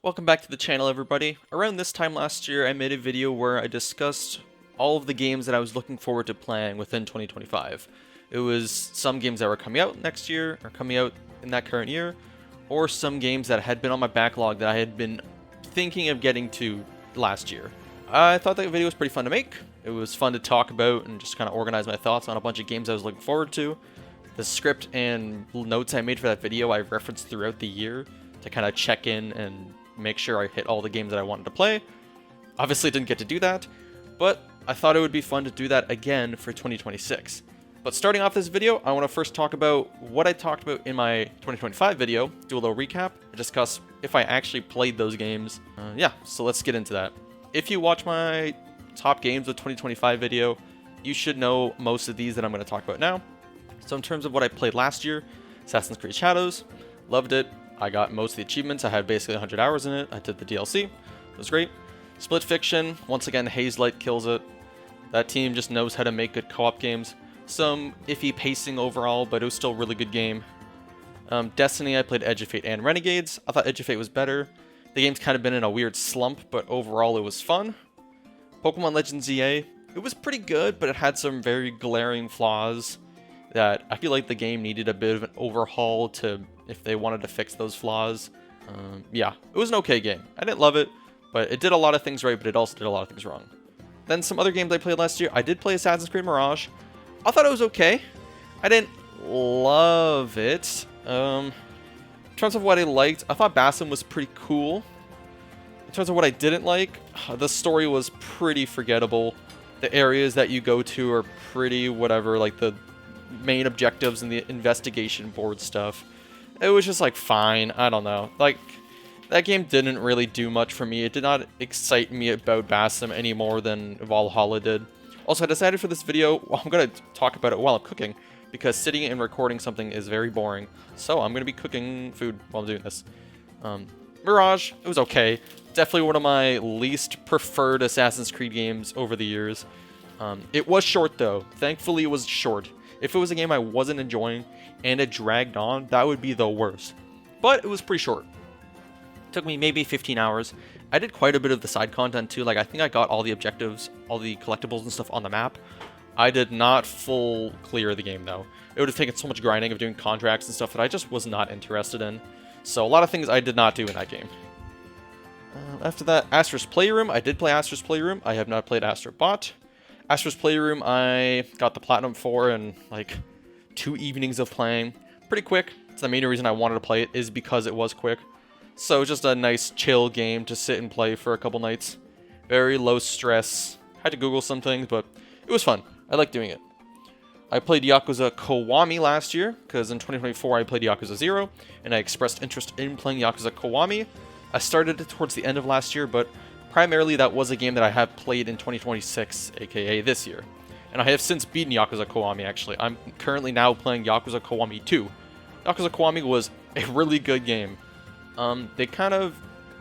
Welcome back to the channel, everybody. Around this time last year, I made a video where I discussed all of the games that I was looking forward to playing within 2025. It was some games that were coming out next year, or coming out in that current year, or some games that had been on my backlog that I had been thinking of getting to last year. I thought that video was pretty fun to make. It was fun to talk about and just kind of organize my thoughts on a bunch of games I was looking forward to. The script and notes I made for that video I referenced throughout the year to kind of check in and make sure I hit all the games that I wanted to play. Obviously didn't get to do that, but I thought it would be fun to do that again for 2026. But starting off this video, I want to first talk about what I talked about in my 2025 video, do a little recap, and discuss if I actually played those games. So let's get into that. If you watch my top games of 2025 video, you should know most of these that I'm going to talk about now. So in terms of what I played last year, Assassin's Creed Shadows, loved it. I got most of the achievements. I had basically 100 hours in it. I did the DLC. It was great. Split Fiction, once again, Hazelight kills it. That team just knows how to make good co-op games. Some iffy pacing overall, but it was still a really good game. Destiny, I played Edge of Fate and Renegades. I thought Edge of Fate was better. The game's kind of been in a weird slump, but overall it was fun. Pokemon Legends EA, it was pretty good, but it had some very glaring flaws that I feel like the game needed a bit of an overhaul to if they wanted to fix those flaws. It was an okay game. I didn't love it, but it did a lot of things right, but it also did a lot of things wrong. Then some other games I played last year, I did play Assassin's Creed Mirage. I thought it was okay. I didn't love it. In terms of what I liked, I thought Basim was pretty cool. In terms of what I didn't like, the story was pretty forgettable. The areas that you go to are pretty whatever, like the main objectives and the investigation board stuff. It was just like fine. I don't know. Like that game didn't really do much for me. It did not excite me about Basim any more than Valhalla did. Also, I decided for this video, I'm going to talk about it while I'm cooking because sitting and recording something is very boring. So I'm going to be cooking food while I'm doing this. Mirage, it was okay. Definitely one of my least preferred Assassin's Creed games over the years. It was short though. Thankfully, it was short. If it was a game I wasn't enjoying and it dragged on, that would be the worst. But it was pretty short. It took me maybe 15 hours. I did quite a bit of the side content too. Like I think I got all the objectives, all the collectibles and stuff on the map. I did not full clear the game though. It would have taken so much grinding of doing contracts and stuff that I just was not interested in. So a lot of things I did not do in that game. After that, Astra's Playroom. I did play Astra's Playroom. I have not played Astra Bot. Astra's Playroom, I got the Platinum for in like 2 evenings of playing. Pretty quick. It's the main reason I wanted to play it is because it was quick. So just a nice chill game to sit and play for a couple nights. Very low stress. Had to Google some things, but it was fun. I like doing it. I played Yakuza Kiwami last year, because in 2024 I played Yakuza 0, and I expressed interest in playing Yakuza Kiwami. I started it towards the end of last year, but primarily that was a game that I have played in 2026, aka this year. And I have since beaten Yakuza Kiwami, actually. I'm currently now playing Yakuza Kiwami 2. Yakuza Kiwami was a really good game. They kind of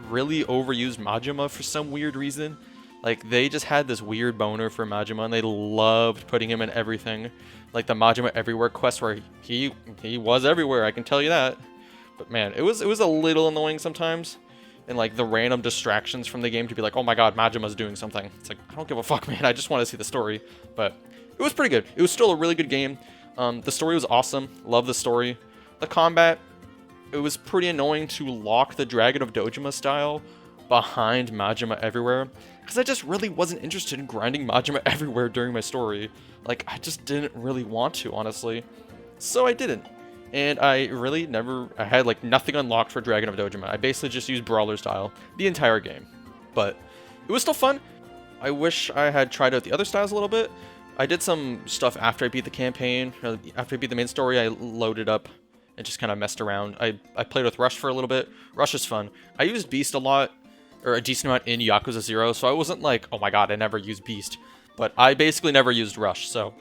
really overused Majima for some weird reason. Like, they just had this weird boner for Majima, and they loved putting him in everything. Like the Majima Everywhere quest where he was everywhere, I can tell you that. But man, it was a little annoying sometimes. And like the random distractions from the game to be like, oh my god, Majima's doing something. It's like, I don't give a fuck, man. I just want to see the story. But it was pretty good. It was still a really good game. The story was awesome. Love the story. The combat, it was pretty annoying to lock the Dragon of Dojima style behind Majima Everywhere. Because I just really wasn't interested in grinding Majima Everywhere during my story. Like, I just didn't really want to, honestly. So I didn't. And I had like nothing unlocked for Dragon of Dojima. I basically just used Brawler style the entire game. But it was still fun. I wish I had tried out the other styles a little bit. I did some stuff after I beat the campaign. After I beat the main story, I loaded up and just kind of messed around. I played with Rush for a little bit. Rush is fun. I used Beast a lot, or a decent amount in Yakuza 0, so I wasn't like, oh my god, I never used Beast. But I basically never used Rush, so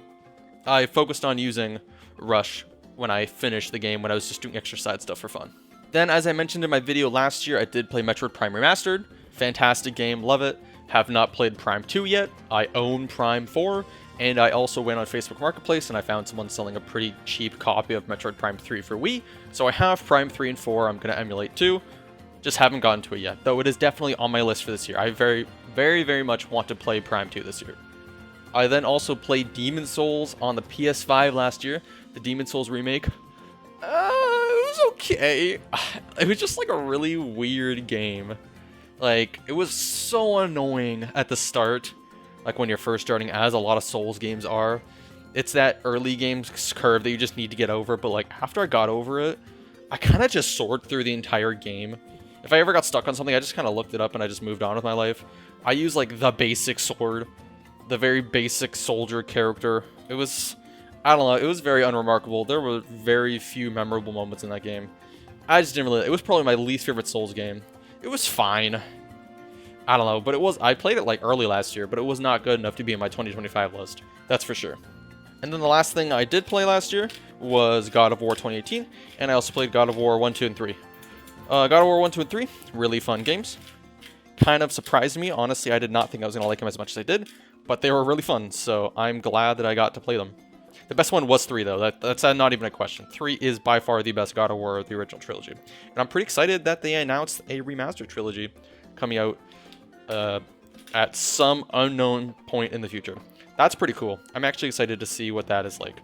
I focused on using Rush when I finished the game when I was just doing extra side stuff for fun. Then, as I mentioned in my video last year, I did play Metroid Prime Remastered. Fantastic game, love it. Have not played Prime 2 yet. I own Prime 4, and I also went on Facebook Marketplace and I found someone selling a pretty cheap copy of Metroid Prime 3 for Wii. So I have Prime 3 and 4, I'm going to emulate too. Just haven't gotten to it yet, though it is definitely on my list for this year. I very much want to play Prime 2 this year. I then also played Demon Souls on the PS5 last year, the Demon Souls remake. It was okay. It was just like a really weird game. Like, it was so annoying at the start, like when you're first starting, as a lot of Souls games are. It's that early game curve that you just need to get over, but like after I got over it, I kind of just soared through the entire game. If I ever got stuck on something, I just kind of looked it up and I just moved on with my life. I use like the basic sword, the very basic soldier character. It was, I don't know, it was very unremarkable. There were very few memorable moments in that game. I just didn't really, it was probably my least favorite Souls game. It was fine. I don't know, but it was, I played it like early last year, but it was not good enough to be in my 2025 list. That's for sure. And then the last thing I did play last year was God of War 2018, and I also played God of War 1, 2, and 3. God of War 1, 2, and 3, really fun games. Kind of surprised me. Honestly, I did not think I was going to like them as much as I did, but they were really fun, so I'm glad that I got to play them. The best one was 3, though. That's not even a question. 3 is by far the best God of War of the original trilogy. And I'm pretty excited that they announced a remastered trilogy coming out at some unknown point in the future. That's pretty cool. I'm actually excited to see what that is like.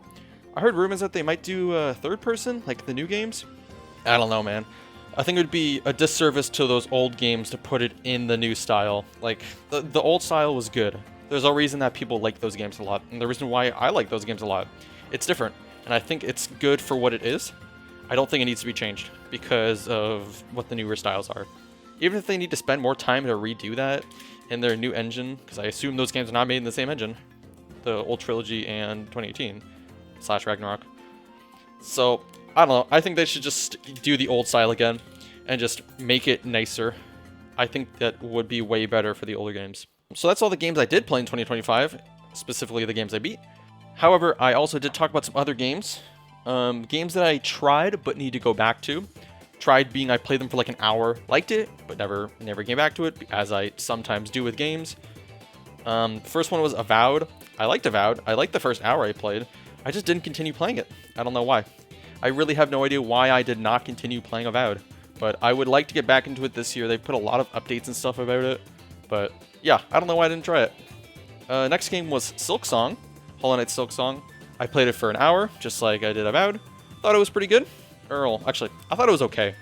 I heard rumors that they might do third person, like the new games. I don't know, man. I think it would be a disservice to those old games to put it in the new style. Like, the old style was good. There's a reason that people like those games a lot, and the reason why I like those games a lot. It's different, and I think it's good for what it is. I don't think it needs to be changed because of what the newer styles are. Even if they need to spend more time to redo that in their new engine, because I assume those games are not made in the same engine, the old trilogy and 2018 / Ragnarok. So, I don't know. I think they should just do the old style again and just make it nicer. I think that would be way better for the older games. So that's all the games I did play in 2025, specifically the games I beat. However, I also did talk about some other games. Games that I tried but need to go back to. Tried being I played them for like an hour, liked it, but never came back to it, as I sometimes do with games. First one was Avowed. I liked Avowed. I liked the first hour I played. I just didn't continue playing it. I don't know why. I really have no idea why I did not continue playing Avowed. But I would like to get back into it this year. They put a lot of updates and stuff about it. But yeah, I don't know why I didn't try it. Next game was Silksong. Hollow Knight Silksong. I played it for an hour, just like I did Avowed. Thought it was pretty good. Actually, I thought it was okay.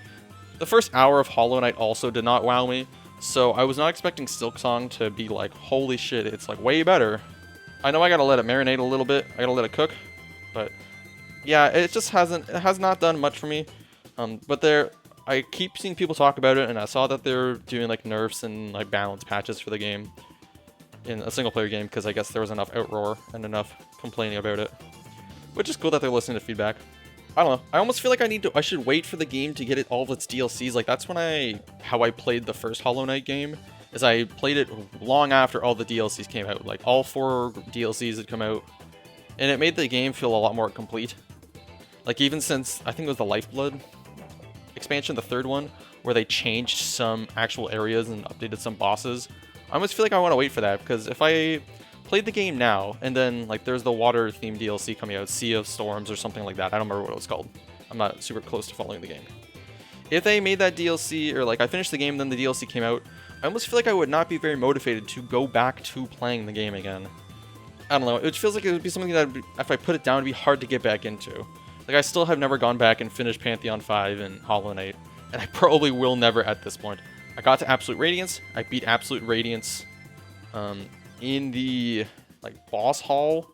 The first hour of Hollow Knight also did not wow me. So I was not expecting Silksong to be like, holy shit, it's like way better. I know I gotta let it marinate a little bit. I gotta let it cook. But yeah, it just has not done much for me. But I keep seeing people talk about it, and I saw that they're doing like nerfs and like balance patches for the game in a single player game, because I guess there was enough outroar and enough complaining about it. Which is cool that they're listening to feedback. I don't know. I almost feel like I should wait for the game to get all of its DLCs. Like, that's how I played the first Hollow Knight game, is I played it long after all the DLCs came out. Like, all 4 DLCs had come out, and it made the game feel a lot more complete. Like, even since, I think it was the Lifeblood expansion, the 3rd one, where they changed some actual areas and updated some bosses. I almost feel like I want to wait for that, because if I played the game now, and then like there's the water themed DLC coming out, Sea of Storms or something like that. I don't remember what it was called. I'm not super close to following the game. If they made that DLC, or like I finished the game, then the DLC came out, I almost feel like I would not be very motivated to go back to playing the game again. I don't know. It feels like it would be something that if I put it down, it'd be hard to get back into. Like, I still have never gone back and finished Pantheon 5 and Hollow Knight, and I probably will never at this point. I got to Absolute Radiance. I beat Absolute Radiance in the like boss hall,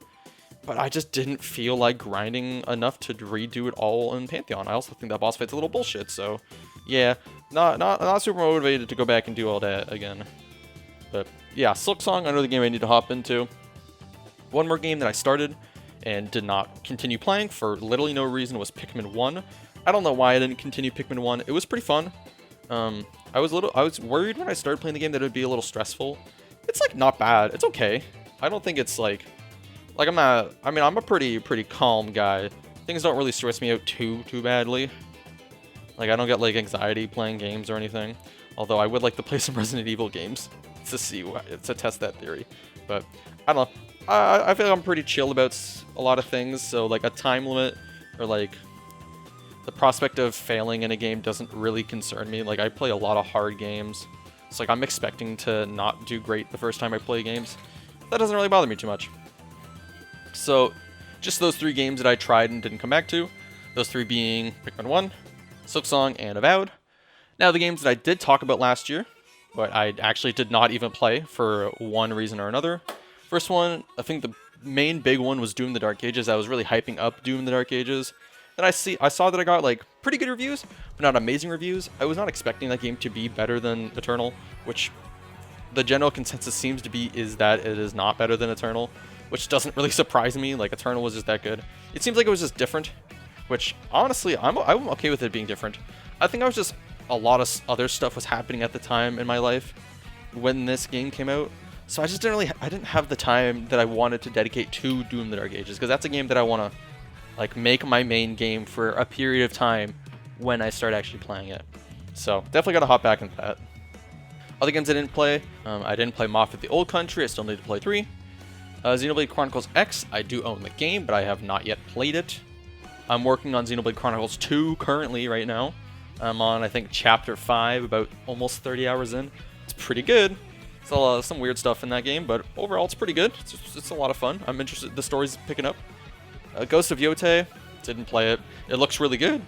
but I just didn't feel like grinding enough to redo it all in Pantheon. I also think that boss fight's a little bullshit, so yeah, not super motivated to go back and do all that again. But yeah, Silksong, another game I need to hop into. One more game that I started and did not continue playing for literally no reason was Pikmin 1. I don't know why I didn't continue Pikmin 1. It was pretty fun. I was worried when I started playing the game that it would be a little stressful. It's like not bad. It's okay. I don't think it's like I'm a pretty calm guy. Things don't really stress me out too badly. Like, I don't get like anxiety playing games or anything. Although I would like to play some Resident Evil games to test that theory. But I don't know. I feel like I'm pretty chill about a lot of things. So like a time limit or like the prospect of failing in a game doesn't really concern me. Like, I play a lot of hard games. It's like I'm expecting to not do great the first time I play games. That doesn't really bother me too much. So, just those 3 games that I tried and didn't come back to. Those 3 being Pikmin 1, Silksong, and Avowed. Now, the games that I did talk about last year, but I actually did not even play for one reason or another. First one, I think the main big one was Doom the Dark Ages. I was really hyping up Doom the Dark Ages. Then I saw that I got like pretty good reviews, but not amazing reviews. I was not expecting that game to be better than Eternal, which the general consensus seems to be is that it is not better than Eternal, which doesn't really surprise me. Like, Eternal was just that good. It seems like it was just different, which honestly, I'm okay with it being different. I think I was just, a lot of other stuff was happening at the time in my life when this game came out. So I just didn't have the time that I wanted to dedicate to Doom the Dark Ages, because that's a game that I want to like make my main game for a period of time when I start actually playing it. So definitely got to hop back into that. Other games I didn't play, I didn't play Moth at the Old Country. I still need to play 3. Xenoblade Chronicles X, I do own the game, but I have not yet played it. I'm working on Xenoblade Chronicles 2 currently right now. I'm on, I think, Chapter 5, about almost 30 hours in. It's pretty good. There's some weird stuff in that game, but overall it's pretty good. It's a lot of fun. I'm interested. The story's picking up. Ghost of Yotei, didn't play it. It looks really good.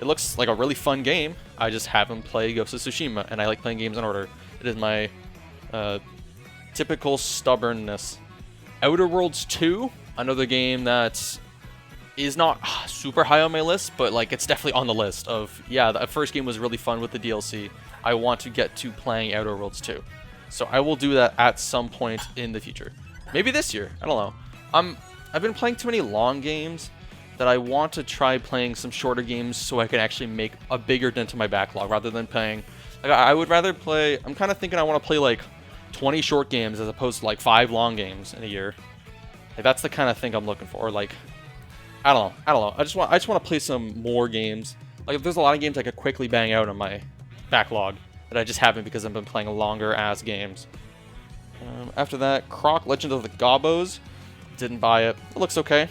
It looks like a really fun game. I just haven't played Ghost of Tsushima, and I like playing games in order. It is my typical stubbornness. Outer Worlds 2, another game that is not super high on my list, but like it's definitely on the list of, yeah, the first game was really fun with the DLC. I want to get to playing Outer Worlds 2. So I will do that at some point in the future. Maybe this year, I don't know. I've been playing too many long games that I want to try playing some shorter games so I can actually make a bigger dent in my backlog rather than playing, like, I would rather play, I'm kind of thinking I want to play like 20 short games as opposed to like 5 long games in a year. Like, that's the kind of thing I'm looking for. Like, I don't know. I just want to play some more games. Like, if there's a lot of games I could quickly bang out on my backlog that I just haven't because I've been playing longer ass games. After that, Croc Legend of the Gobbos. Didn't buy it. It looks okay.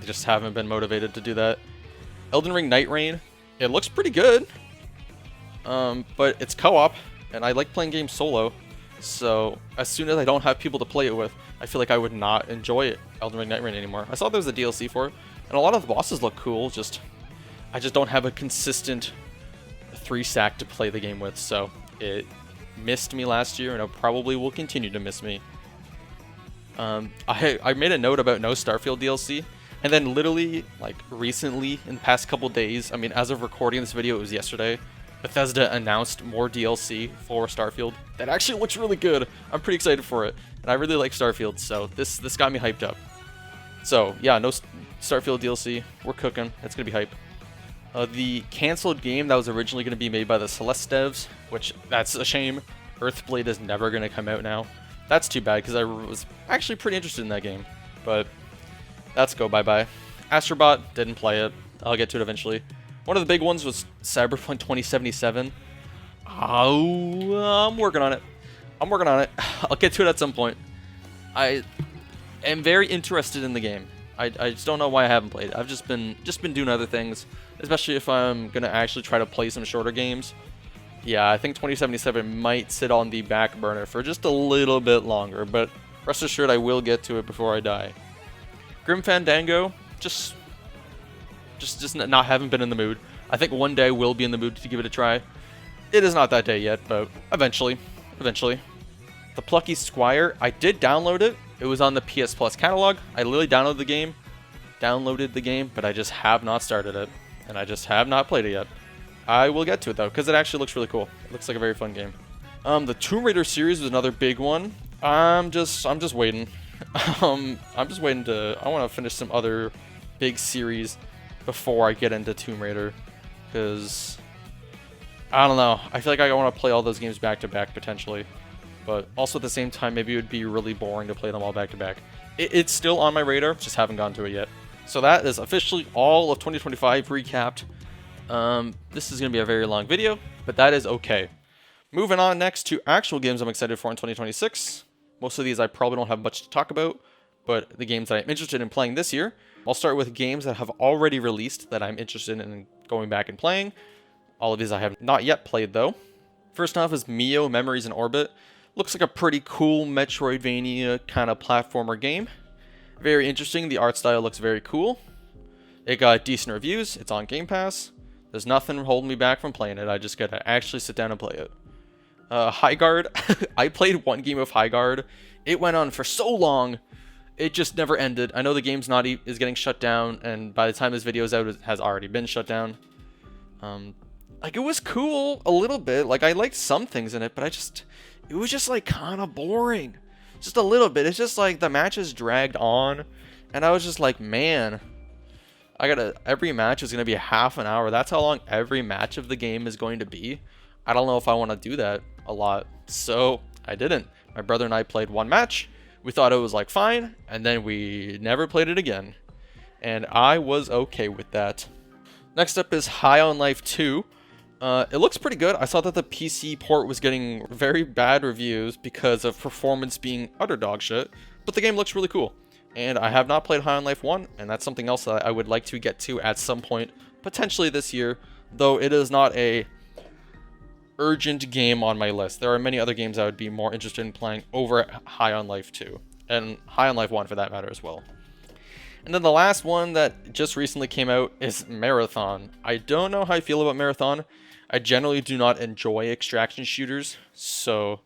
I just haven't been motivated to do that. Elden Ring Night Rain. It looks pretty good. But it's co-op, and I like playing games solo. So as soon as I don't have people to play it with, I feel like I would not enjoy it, Elden Ring Night Rain anymore. I saw there was a DLC for it, and a lot of the bosses look cool. I just don't have a consistent 3-stack to play the game with. So it missed me last year, and it probably will continue to miss me. I made a note about no Starfield DLC, and then literally, like, recently, in the past couple days, I mean, as of recording this video, it was yesterday, Bethesda announced more DLC for Starfield that actually looks really good. I'm pretty excited for it, and I really like Starfield, so this got me hyped up. So, yeah, no Starfield DLC. We're cooking. It's gonna be hype. The canceled game that was originally going to be made by the Celeste devs, which, that's a shame. Earthblade is never going to come out now. That's too bad, because I was actually pretty interested in that game. But that's go bye-bye. Astrobot, didn't play it. I'll get to it eventually. One of the big ones was Cyberpunk 2077. Oh, I'm working on it. I'll get to it at some point. I am very interested in the game. I just don't know why I haven't played it. I've just been doing other things, especially if I'm going to actually try to play some shorter games. Yeah, I think 2077 might sit on the back burner for just a little bit longer, but rest assured I will get to it before I die. Grim Fandango, just not haven't been in the mood. I think one day I will be in the mood to give it a try. It is not that day yet, but eventually. The Plucky Squire, I did download it. It was on the PS Plus catalog. I literally downloaded the game, but I just have not started it, and I just have not played it yet. I will get to it though, because it actually looks really cool. It looks like a very fun game. The Tomb Raider series was another big one. I'm just waiting. I'm just waiting I want to finish some other big series before I get into Tomb Raider, because I don't know. I feel like I want to play all those games back to back potentially, but also at the same time, maybe it would be really boring to play them all back to back. It's still on my radar, just haven't gone to it yet. So that is officially all of 2025 recapped. This is going to be a very long video, but that is okay. Moving on next to actual games I'm excited for in 2026. Most of these I probably don't have much to talk about, but the games that I'm interested in playing this year. I'll start with games that have already released that I'm interested in going back and playing. All of these I have not yet played though. First off is Mio Memories in Orbit. Looks like a pretty cool Metroidvania kind of platformer game. Very interesting. The art style looks very cool. It got decent reviews. It's on Game Pass. There's nothing holding me back from playing it. I just gotta actually sit down and play it. High Guard. I played one game of High Guard. It went on for so long. It just never ended. I know the game's is getting shut down, and by the time this video is out, it has already been shut down. Like, it was cool a little bit. Like, I liked some things in it, but it was just like kind of boring. Just a little bit. It's just like the matches dragged on, and I was just like, man, every match is gonna be a half an hour. That's how long every match of the game is going to be. I don't know if I want to do that a lot, so I didn't. My brother and I played one match. We thought it was like fine, and then we never played it again, and I was okay with that. Next up is High on Life 2. It looks pretty good. I saw that the PC port was getting very bad reviews because of performance being utter dog shit, but the game looks really cool. And I have not played High on Life 1, and that's something else that I would like to get to at some point, potentially this year, though it is not a urgent game on my list. There are many other games I would be more interested in playing over High on Life 2, and High on Life 1 for that matter as well. And then the last one that just recently came out is Marathon. I don't know how I feel about Marathon. I generally do not enjoy extraction shooters, so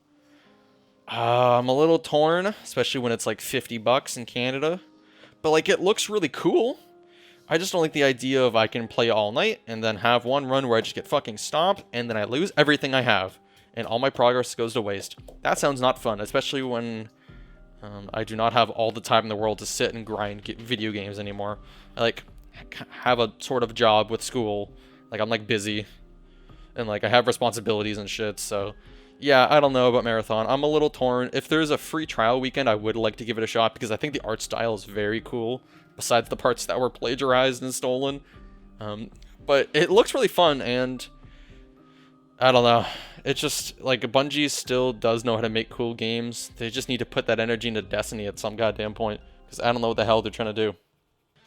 I'm a little torn, especially when it's like $50 in Canada. But like, it looks really cool. I just don't like the idea of I can play all night and then have one run where I just get fucking stomped and then I lose everything I have and all my progress goes to waste. That sounds not fun, especially when I do not have all the time in the world to sit and grind video games anymore. I like have a sort of job with school. Like, I'm like busy and like I have responsibilities and shit. So yeah, I don't know about Marathon. I'm a little torn. If there's a free trial weekend, I would like to give it a shot because I think the art style is very cool, besides the parts that were plagiarized and stolen. But it looks really fun, and I don't know. It's just like Bungie still does know how to make cool games. They just need to put that energy into Destiny at some goddamn point, because I don't know what the hell they're trying to do.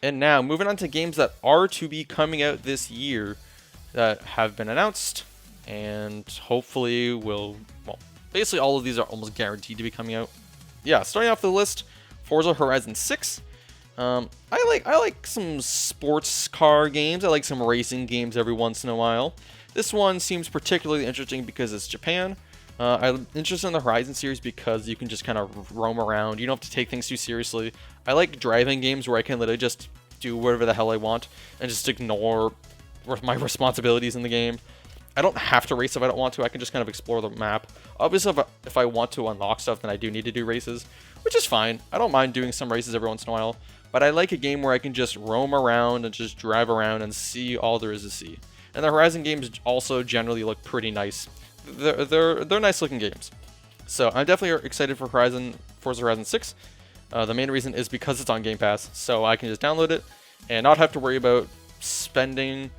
And now, moving on to games that are to be coming out this year that have been announced, and hopefully will, well, basically all of these are almost guaranteed to be coming out. Yeah, starting off the list, Forza Horizon 6. I like some sports car games. I like some racing games every once in a while. This one seems particularly interesting because it's Japan. I'm interested in the Horizon series because you can just kind of roam around. You don't have to take things too seriously. I like driving games where I can literally just do whatever the hell I want and just ignore my responsibilities in the game. I don't have to race if I don't want to. I can just kind of explore the map. Obviously, if I want to unlock stuff, then I do need to do races, which is fine. I don't mind doing some races every once in a while, but I like a game where I can just roam around and just drive around and see all there is to see. And the Horizon games also generally look pretty nice. They're nice looking games. So I'm definitely excited for Forza Horizon 6. The main reason is because it's on Game Pass, so I can just download it and not have to worry about spending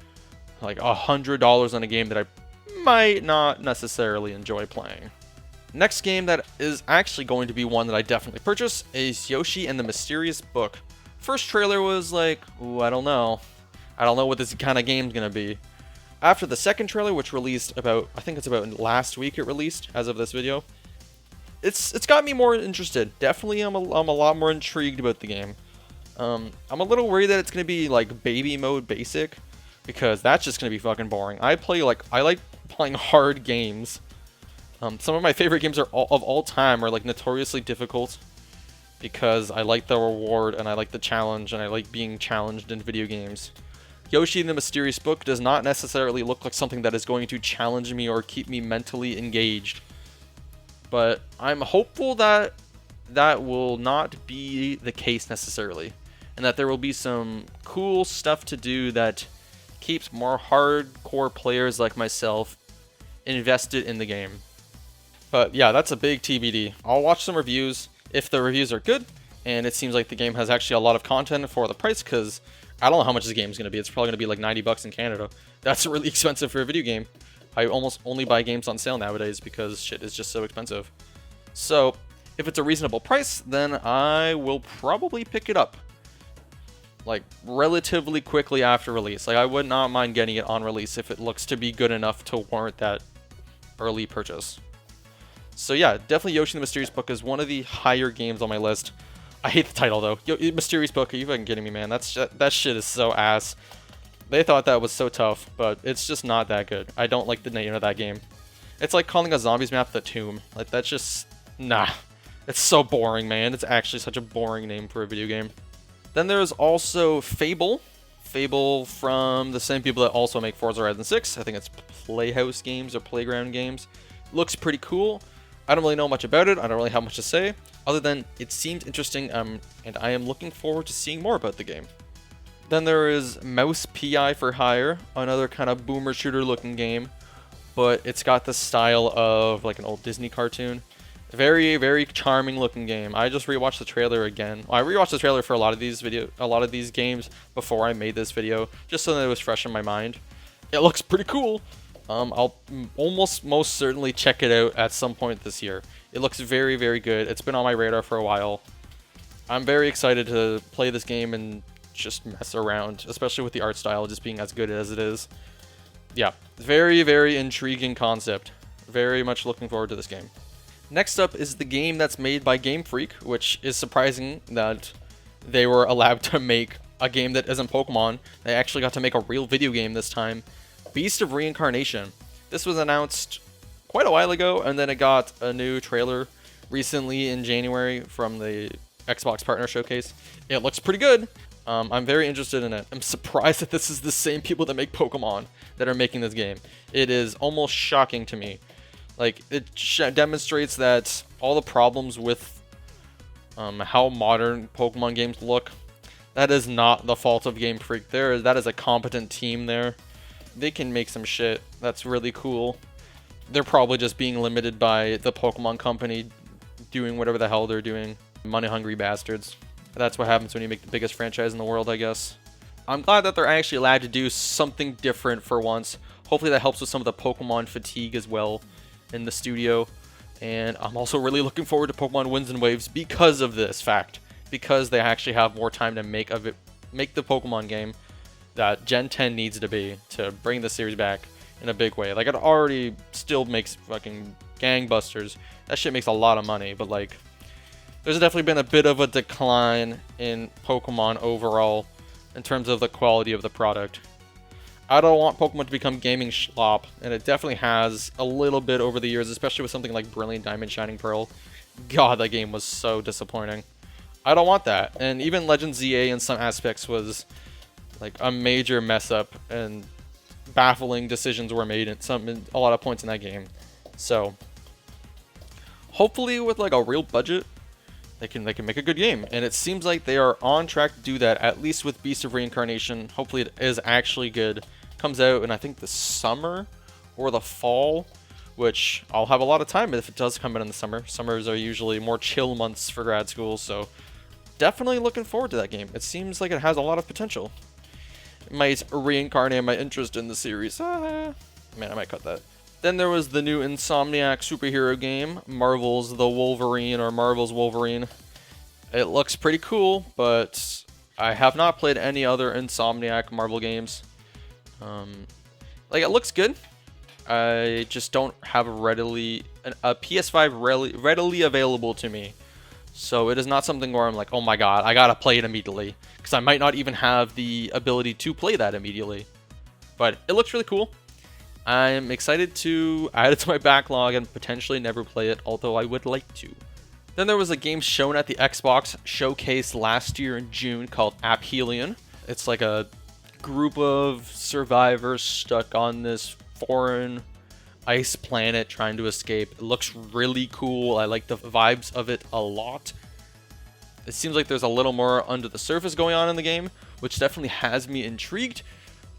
like $100 on a game that I might not necessarily enjoy playing. Next game that is actually going to be one that I definitely purchase is Yoshi and the Mysterious Book. First trailer was like, ooh, I don't know. I don't know what this kind of game's gonna be. After the second trailer, which released I think it's about last week it released, as of this video, it's got me more interested. Definitely I'm a lot more intrigued about the game. I'm a little worried that it's gonna be like baby mode basic, because that's just gonna be fucking boring. I like playing hard games. Some of my favorite games of all time are like notoriously difficult, because I like the reward and I like the challenge and I like being challenged in video games. Yoshi and the Mysterious Book does not necessarily look like something that is going to challenge me or keep me mentally engaged, but I'm hopeful that that will not be the case necessarily, and that there will be some cool stuff to do that keeps more hardcore players like myself invested in the game. But yeah, that's a big TBD. I'll watch some reviews. If the reviews are good, and it seems like the game has actually a lot of content for the price, because I don't know how much the game is going to be. It's probably going to be like $90 in Canada. That's really expensive for a video game. I almost only buy games on sale nowadays because shit is just so expensive. So If it's a reasonable price, then I will probably pick it up, like, relatively quickly after release. Like, I would not mind getting it on release if it looks to be good enough to warrant that early purchase. So yeah, definitely Yoshi and the Mysterious Book is one of the higher games on my list. I hate the title though. Mysterious Book, are you fucking kidding me, man? That shit is so ass. They thought that was so tough, but it's just not that good. I don't like the name of that game. It's like calling a zombies map The Tomb. Like, that's just, nah. It's so boring, man. It's actually such a boring name for a video game. Then there's also Fable. Fable from the same people that also make Forza Horizon 6. I think it's Playhouse Games or Playground Games. Looks pretty cool. I don't really know much about it. I don't really have much to say, other than it seems interesting, and I am looking forward to seeing more about the game. Then there is Mouse PI for Hire, another kind of boomer shooter looking game, but it's got the style of like an old Disney cartoon. Very, very charming looking game. I just rewatched the trailer again. Well, I rewatched the trailer for a lot of these games before I made this video, just so that it was fresh in my mind. It looks pretty cool. I'll most certainly check it out at some point this year. It looks very, very good. It's been on my radar for a while. I'm very excited to play this game and just mess around, especially with the art style just being as good as it is. Yeah, very, very intriguing concept. Very much looking forward to this game. Next up is the game that's made by Game Freak, which is surprising that they were allowed to make a game that isn't Pokemon. They actually got to make a real video game this time. Beast of Reincarnation. This was announced quite a while ago, and then it got a new trailer recently in January from the Xbox Partner Showcase. It looks pretty good. I'm very interested in it. I'm surprised that this is the same people that make Pokemon that are making this game. It is almost shocking to me. Like, it demonstrates that all the problems with how modern Pokemon games look, that is not the fault of Game Freak. That is a competent team there. They can make some shit that's really cool. They're probably just being limited by the Pokemon company doing whatever the hell they're doing. Money-hungry bastards. That's what happens when you make the biggest franchise in the world, I guess. I'm glad that they're actually allowed to do something different for once. Hopefully that helps with some of the Pokemon fatigue as well in the studio. And I'm also really looking forward to Pokemon Winds and Waves because of this fact. Because they actually have more time to make the Pokemon game that Gen 10 needs to be to bring the series back in a big way. Like, it already still makes fucking gangbusters. That shit makes a lot of money, but like, there's definitely been a bit of a decline in Pokemon overall in terms of the quality of the product. I don't want Pokemon to become gaming schlop, and it definitely has a little bit over the years, especially with something like Brilliant Diamond Shining Pearl. God, that game was so disappointing. I don't want that. And even Legend ZA in some aspects was like a major mess up, and baffling decisions were made at a lot of points in that game. So hopefully with like a real budget, they can make a good game, and it seems like they are on track to do that, at least with Beast of Reincarnation. Hopefully it is actually good. Comes out in I think the summer or the fall, which I'll have a lot of time if it does come out in the summer. Summers are usually more chill months for grad school, so definitely looking forward to that game. It seems like it has a lot of potential. It might reincarnate my interest in the series. Man, I might cut that. Then there was the new Insomniac superhero game, Marvel's The Wolverine, or Marvel's Wolverine. It looks pretty cool, but I have not played any other Insomniac Marvel games. Like, it looks good. I just don't have a PS5 readily available to me. So it is not something where I'm like, oh my god, I gotta play it immediately. Because I might not even have the ability to play that immediately. But it looks really cool. I'm excited to add it to my backlog and potentially never play it, although I would like to. Then there was a game shown at the Xbox Showcase last year in June called Aphelion. It's like a group of survivors stuck on this foreign ice planet trying to escape. It looks really cool. I like the vibes of it a lot. It seems like there's a little more under the surface going on in the game, which definitely has me intrigued.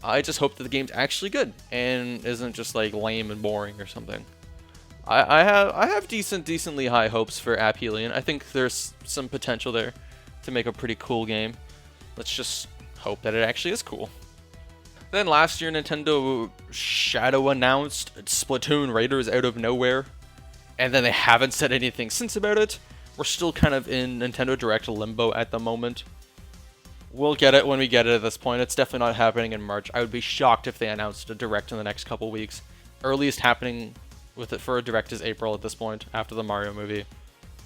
I just hope that the game's actually good and isn't just like lame and boring or something. I have decently high hopes for Aphelion. I think there's some potential there to make a pretty cool game. Let's just hope that it actually is cool. Then last year, Nintendo shadow announced Splatoon Raiders out of nowhere, and then they haven't said anything since about it. We're still kind of in Nintendo Direct limbo at the moment. We'll get it when we get it at this point. It's definitely not happening in March. I would be shocked if they announced a Direct in the next couple weeks. Earliest happening with it for a Direct is April at this point, after the Mario movie.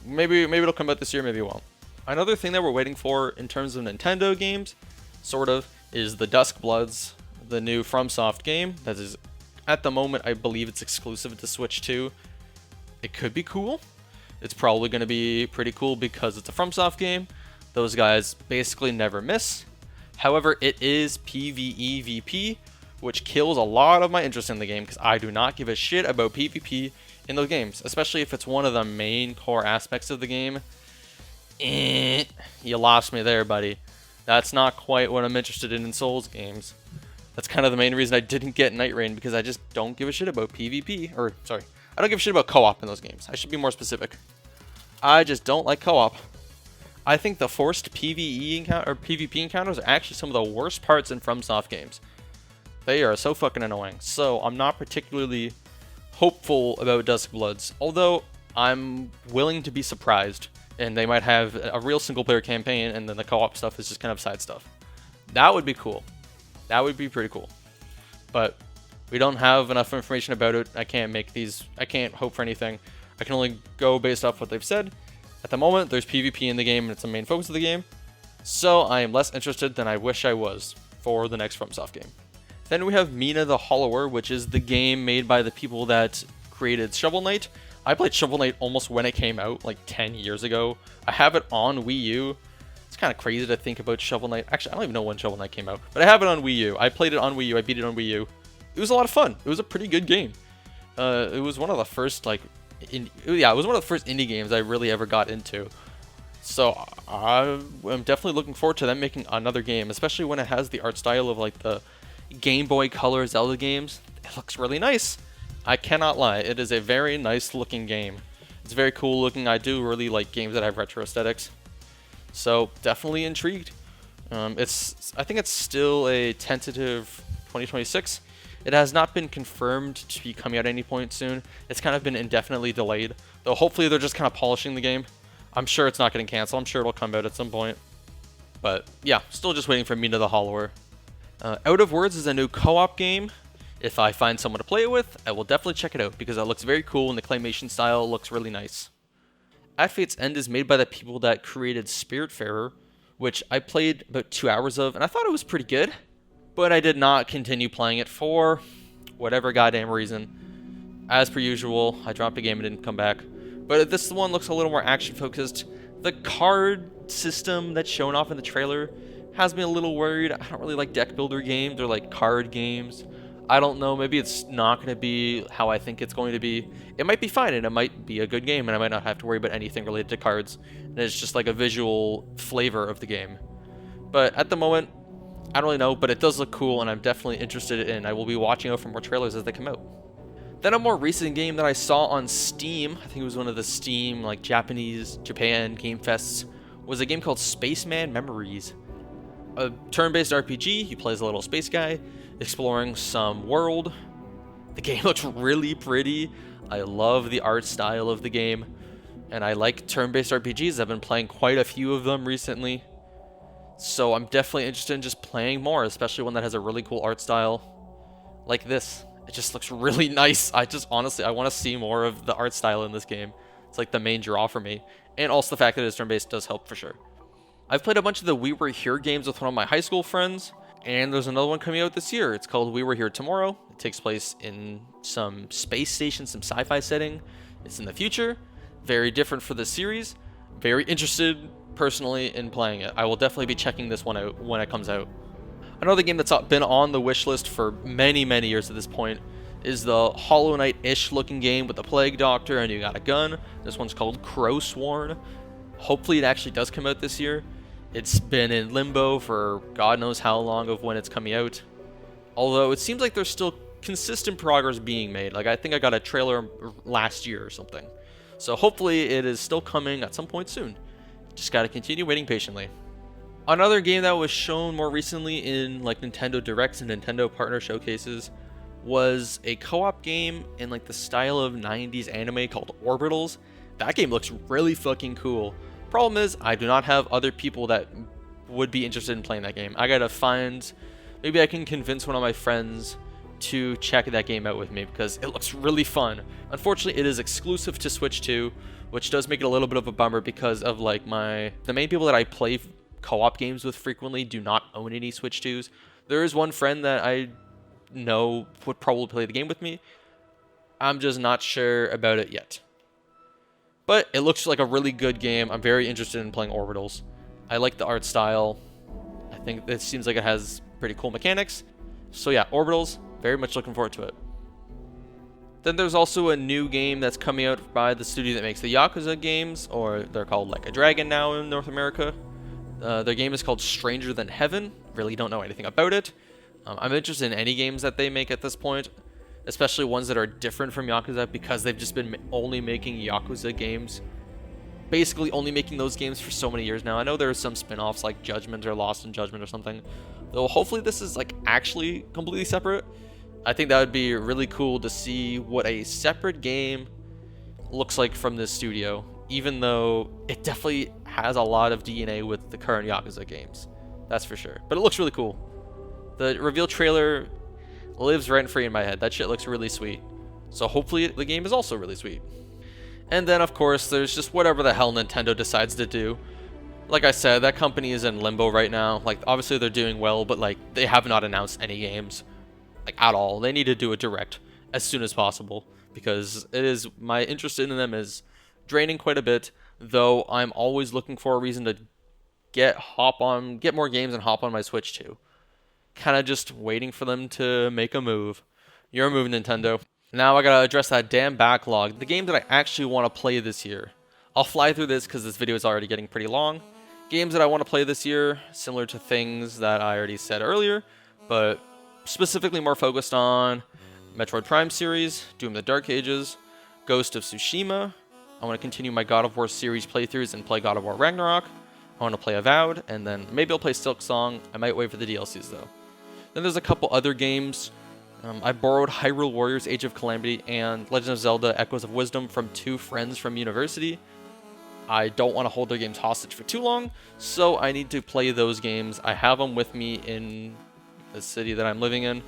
Maybe it'll come out this year, maybe it won't. Another thing that we're waiting for in terms of Nintendo games, sort of, is the Dusk Bloods, the new FromSoft game. That is, at the moment, I believe it's exclusive to Switch 2. It could be cool. It's probably going to be pretty cool because it's a FromSoft game. Those guys basically never miss. However, it is PvEVP, which kills a lot of my interest in the game because I do not give a shit about PvP in those games, especially if it's one of the main core aspects of the game. You lost me there, buddy. That's not quite what I'm interested in Souls games. That's kind of the main reason I didn't get Night Rain, because I just don't give a shit about PvP. Or, sorry, I don't give a shit about co-op in those games. I should be more specific. I just don't like co-op. I think the forced PvE or PvP encounters are actually some of the worst parts in FromSoft games. They are so fucking annoying. So I'm not particularly hopeful about Dusk Bloods, although I'm willing to be surprised, and they might have a real single-player campaign, and then the co-op stuff is just kind of side stuff. That would be cool. That would be pretty cool. But we don't have enough information about it. I can't hope for anything. I can only go based off what they've said. At the moment, there's PvP in the game, and it's the main focus of the game. So I am less interested than I wish I was for the next FromSoft game. Then we have Mina the Hollower, which is the game made by the people that created Shovel Knight. I played Shovel Knight almost when it came out, like 10 years ago. I have it on Wii U. It's kind of crazy to think about Shovel Knight. Actually, I don't even know when Shovel Knight came out, but I have it on Wii U. I played it on Wii U. I beat it on Wii U. It was a lot of fun. It was a pretty good game. It was one of the first, it was one of the first indie games I really ever got into. So I'm definitely looking forward to them making another game, especially when it has the art style of like the Game Boy Color Zelda games. It looks really nice. I cannot lie. It is a very nice looking game. It's very cool looking. I do really like games that have retro aesthetics. So definitely intrigued. I think it's still a tentative 2026. It has not been confirmed to be coming out any point soon. It's kind of been indefinitely delayed. Though hopefully they're just kind of polishing the game. I'm sure it's not getting canceled. I'm sure it'll come out at some point. But yeah, still just waiting for Mina the Hollower. Out of Words is a new co-op game. If I find someone to play it with, I will definitely check it out because it looks very cool and the claymation style looks really nice. At Fate's End is made by the people that created Spiritfarer, which I played about 2 hours of, and I thought it was pretty good. But I did not continue playing it for whatever goddamn reason. As per usual, I dropped a game and didn't come back. But this one looks a little more action-focused. The card system that's shown off in the trailer has me a little worried. I don't really like deck builder games or like card games. I don't know, maybe it's not going to be how I think it's going to be. It might be fine and it might be a good game and I might not have to worry about anything related to cards. And it's just like a visual flavor of the game. But at the moment, I don't really know, but it does look cool and I'm definitely interested in. I will be watching out for more trailers as they come out. Then a more recent game that I saw on Steam, I think it was one of the Steam like Japan Game Fests, was a game called Spaceman Memories. A turn-based RPG, you play as a little space guy, exploring some world. The game looks really pretty. I love the art style of the game, and I like turn-based RPGs. I've been playing quite a few of them recently. So I'm definitely interested in just playing more, especially one that has a really cool art style like this. It just looks really nice. I want to see more of the art style in this game. It's like the main draw for me. And also the fact that it's turn-based does help for sure. I've played a bunch of the We Were Here games with one of my high school friends, and there's another one coming out this year. It's called We Were Here Tomorrow. It takes place in some space station, some sci-fi setting. It's in the future. Very different for the series. Very interested personally in playing it. I will definitely be checking this one out when it comes out. Another game that's been on the wish list for many, many years at this point is the Hollow Knight-ish looking game with the Plague Doctor and you got a gun. This one's called Crowsworn. Hopefully it actually does come out this year. It's been in limbo for God knows how long of when it's coming out. Although it seems like there's still consistent progress being made. Like I think I got a trailer last year or something. So hopefully it is still coming at some point soon. Just gotta continue waiting patiently. Another game that was shown more recently in like Nintendo Directs and Nintendo Partner Showcases was a co-op game in like the style of 90s anime called Orbitals. that game looks really fucking cool. Problem is, I do not have other people that would be interested in playing that game. I gotta find, maybe I can convince one of my friends to check that game out with me because it looks really fun. Unfortunately, it is exclusive to Switch 2, which does make it a little bit of a bummer because of like the main people that I play co-op games with frequently do not own any Switch 2s. There is one friend that I know would probably play the game with me. I'm just not sure about it yet. But it looks like a really good game. I'm very interested in playing Orbitals. I like the art style. I think it seems like it has pretty cool mechanics. So yeah, Orbitals, very much looking forward to it. Then there's also a new game that's coming out by the studio that makes the Yakuza games, or they're called Like a Dragon now in North America. Their game is called Stranger Than Heaven. Really don't know anything about it. I'm interested in any games that they make at this point, especially ones that are different from Yakuza, because they've just been only making Yakuza games. Basically only making those games for so many years now. I know there are some spin-offs like Judgment or Lost in Judgment or something. Though hopefully this is like actually completely separate. I think that would be really cool to see what a separate game looks like from this studio, even though it definitely has a lot of DNA with the current Yakuza games. That's for sure. But it looks really cool. The reveal trailer lives rent-free in my head. That shit looks really sweet. So hopefully the game is also really sweet. And then, of course, there's just whatever the hell Nintendo decides to do. Like I said, that company is in limbo right now. Like, obviously they're doing well, but like, they have not announced any games. Like, at all. They need to do a direct as soon as possible. Because my interest in them is draining quite a bit. Though, I'm always looking for a reason to get more games and hop on my Switch too. Kind of just waiting for them to make a move. You're a move, Nintendo. Now I gotta address that damn backlog. The game that I actually want to play this year. I'll fly through this because this video is already getting pretty long. Games that I want to play this year, similar to things that I already said earlier, but specifically more focused on Metroid Prime series, Doom the Dark Ages, Ghost of Tsushima. I want to continue my God of War series playthroughs and play God of War Ragnarok. I want to play Avowed, and then maybe I'll play Silksong. I might wait for the DLCs though. Then there's a couple other games. I borrowed Hyrule Warriors Age of Calamity and Legend of Zelda Echoes of Wisdom from two friends from university. I don't want to hold their games hostage for too long, so I need to play those games. I have them with me in the city that I'm living in.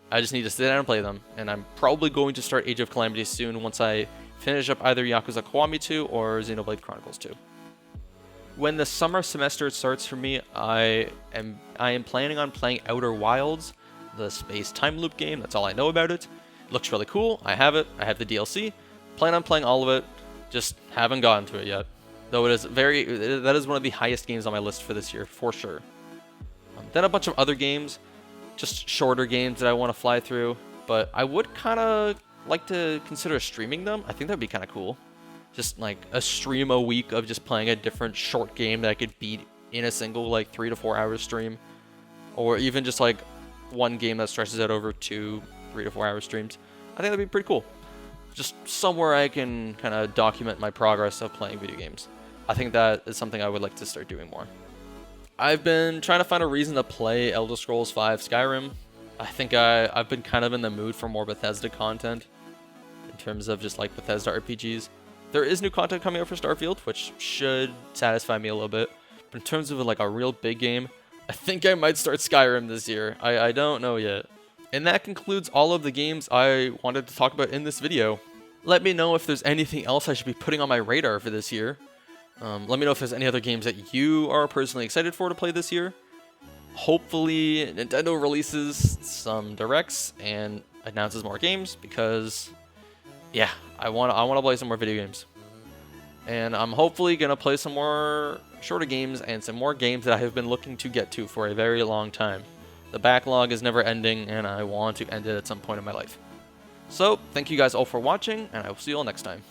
I just need to sit down and play them, and I'm probably going to start Age of Calamity soon once I finish up either Yakuza Kiwami 2 or Xenoblade Chronicles 2. When the summer semester starts for me, I am planning on playing Outer Wilds, the space time loop game. That's all I know about it. It looks really cool. I have it. I have the DLC. Plan on playing all of it. Just haven't gotten to it yet. Though that is one of the highest games on my list for this year, for sure. Then a bunch of other games, just shorter games that I want to fly through. But I would kind of like to consider streaming them. I think that'd be kind of cool. Just like a stream a week of just playing a different short game that I could beat in a single like 3 to 4 hour stream. Or even just like one game that stretches out over 2 3 to 4 hour streams. I think that'd be pretty cool. Just somewhere I can kind of document my progress of playing video games. I think that is something I would like to start doing more. I've been trying to find a reason to play Elder Scrolls V Skyrim. I think I've been kind of in the mood for more Bethesda content in terms of just like Bethesda RPGs. There is new content coming out for Starfield, which should satisfy me a little bit. But in terms of like a real big game, I think I might start Skyrim this year. I don't know yet. And that concludes all of the games I wanted to talk about in this video. Let me know if there's anything else I should be putting on my radar for this year. Let me know if there's any other games that you are personally excited for to play this year. Hopefully, Nintendo releases some directs and announces more games because, yeah, I want to play some more video games. And I'm hopefully going to play some more shorter games and some more games that I have been looking to get to for a very long time. The backlog is never ending, and I want to end it at some point in my life. So, thank you guys all for watching, and I will see you all next time.